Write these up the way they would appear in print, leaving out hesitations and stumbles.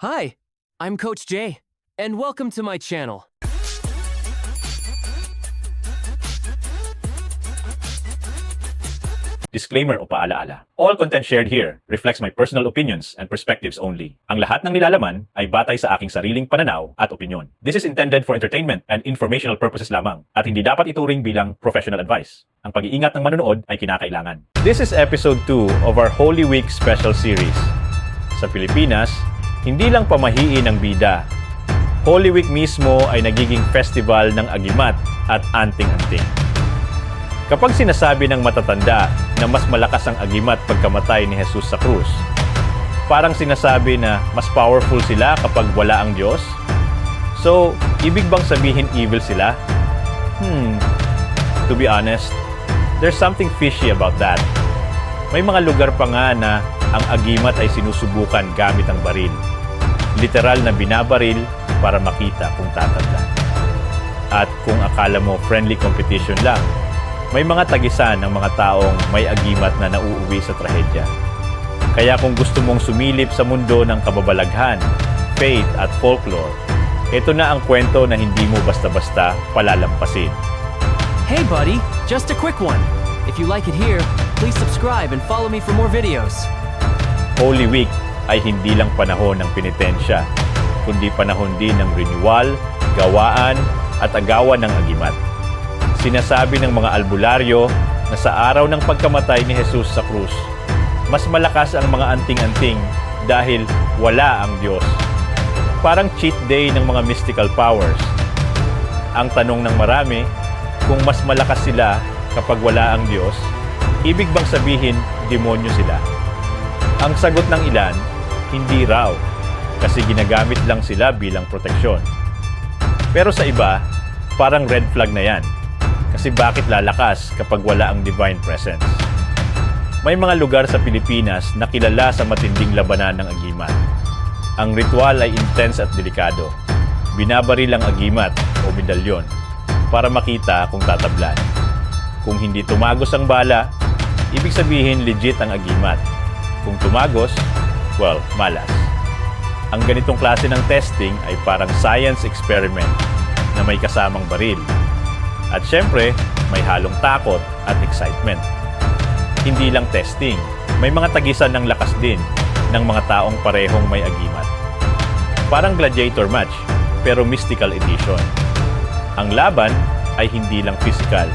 Hi, I'm Coach Jay, and welcome to my channel. Disclaimer o paalaala. All content shared here reflects my personal opinions and perspectives only. Ang lahat ng nilalaman ay batay sa aking sariling pananaw at opinyon. This is intended for entertainment and informational purposes lamang at hindi dapat ituring bilang professional advice. Ang pag-iingat ng manonood ay kinakailangan. This is episode 2 of our Holy Week special series. Sa Pilipinas, hindi lang pamahiin ang bida. Holy Week mismo ay nagiging festival ng agimat at anting-anting. Kapag sinasabi ng matatanda na mas malakas ang agimat pagkamatay ni Jesus sa krus, parang sinasabi na mas powerful sila kapag wala ang Diyos? So, ibig bang sabihin evil sila? To be honest, there's something fishy about that. May mga lugar pa nga na ang agimat ay sinusubukan gamit ang baril. Literal na binabaril para makita kung tatanda. At kung akala mo friendly competition lang, may mga tagisan ng mga taong may agimat na nauuwi sa trahedya. Kaya kung gusto mong sumilip sa mundo ng kababalaghan, faith at folklore, ito na ang kwento na hindi mo basta-basta palalampasin. Hey buddy, just a quick one. If you like it here, please subscribe and follow me for more videos. Holy Week ay hindi lang panahon ng penitensya, kundi panahon din ng renewal, gawaan at agawan ng agimat. Sinasabi ng mga albularyo na sa araw ng pagkamatay ni Jesus sa krus, mas malakas ang mga anting-anting dahil wala ang Diyos. Parang cheat day ng mga mystical powers. Ang tanong ng marami, kung mas malakas sila kapag wala ang Diyos, ibig bang sabihin demonyo sila? Ang sagot ng ilan, hindi raw, kasi ginagamit lang sila bilang proteksyon. Pero sa iba, parang red flag na yan. Kasi bakit lalakas kapag wala ang divine presence? May mga lugar sa Pilipinas na kilala sa matinding labanan ng agimat. Ang ritual ay intense at delikado. Binabaril ang agimat o medalyon para makita kung tatablan. Kung hindi tumagos ang bala, ibig sabihin legit ang agimat. Kung tumagos, well, malas. Ang ganitong klase ng testing ay parang science experiment na may kasamang baril. At syempre, may halong takot at excitement. Hindi lang testing, may mga tagisan ng lakas din ng mga taong parehong may agimat. Parang gladiator match, pero mystical edition. Ang laban ay hindi lang physical,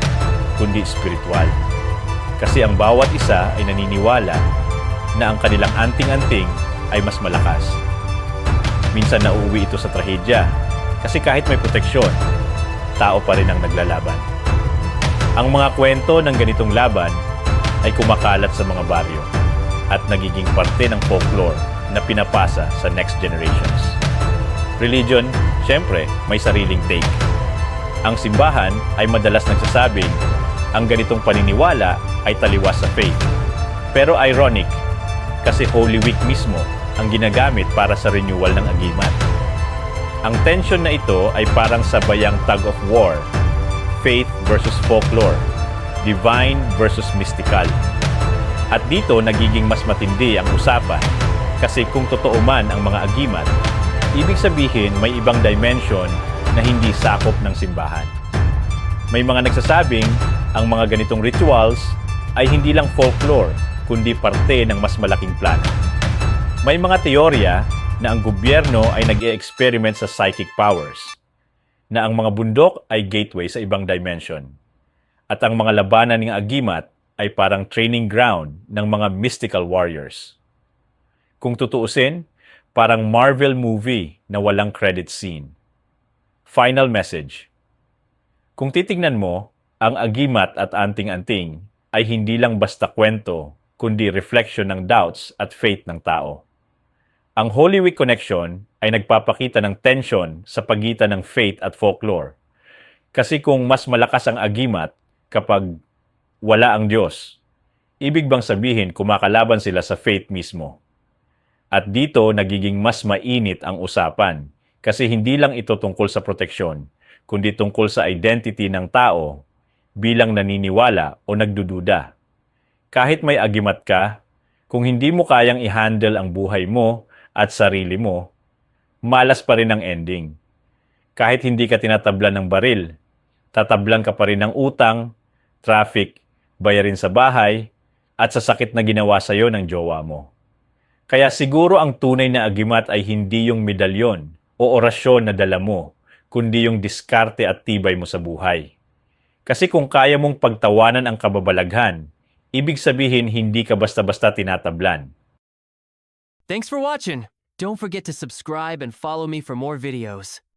kundi spiritual. Kasi ang bawat isa ay naniniwala na ang kanilang anting-anting ay mas malakas. Minsan nauuwi ito sa trahedya, kasi kahit may proteksyon, tao pa rin ang naglalaban. Ang mga kwento ng ganitong laban ay kumakalat sa mga baryo at nagiging parte ng folklore na pinapasa sa next generations. Religion, syempre, may sariling take. Ang simbahan ay madalas nagsasabing ang ganitong paniniwala ay taliwas sa faith. Pero ironic, kasi Holy Week mismo ang ginagamit para sa renewal ng agimat. Ang tension na ito ay parang sabayang tug of war, faith versus folklore, divine versus mystical. At dito nagiging mas matindi ang usapan kasi kung totoo man ang mga agimat, ibig sabihin may ibang dimension na hindi sakop ng simbahan. May mga nagsasabing ang mga ganitong rituals ay hindi lang folklore kundi parte ng mas malaking plano. May mga teorya na ang gobyerno ay nag-e-experiment sa psychic powers, na ang mga bundok ay gateway sa ibang dimension, at ang mga labanan ng agimat ay parang training ground ng mga mystical warriors. Kung tutuusin, parang Marvel movie na walang credit scene. Final message. Kung titingnan mo, ang agimat at anting-anting ay hindi lang basta kwento, kundi reflection ng doubts at faith ng tao. Ang Holy Week Connection ay nagpapakita ng tension sa pagitan ng faith at folklore. Kasi kung mas malakas ang agimat kapag wala ang Diyos, ibig bang sabihin kumakalaban sila sa faith mismo? At dito nagiging mas mainit ang usapan kasi hindi lang ito tungkol sa proteksyon, kundi tungkol sa identity ng tao bilang naniniwala o nagdududa. Kahit may agimat ka, kung hindi mo kayang i-handle ang buhay mo at sarili mo, malas pa rin ang ending. Kahit hindi ka tinatablan ng baril, tatablan ka pa rin ng utang, traffic, bayarin sa bahay, at sa sakit na ginawa sa'yo ng jowa mo. Kaya siguro ang tunay na agimat ay hindi yung medalyon o orasyon na dala mo, kundi yung diskarte at tibay mo sa buhay. Kasi kung kaya mong pagtawanan ang kababalaghan, ibig sabihin hindi ka basta-basta tinatablan. Thanks for watching. Don't forget to subscribe and follow me for more videos.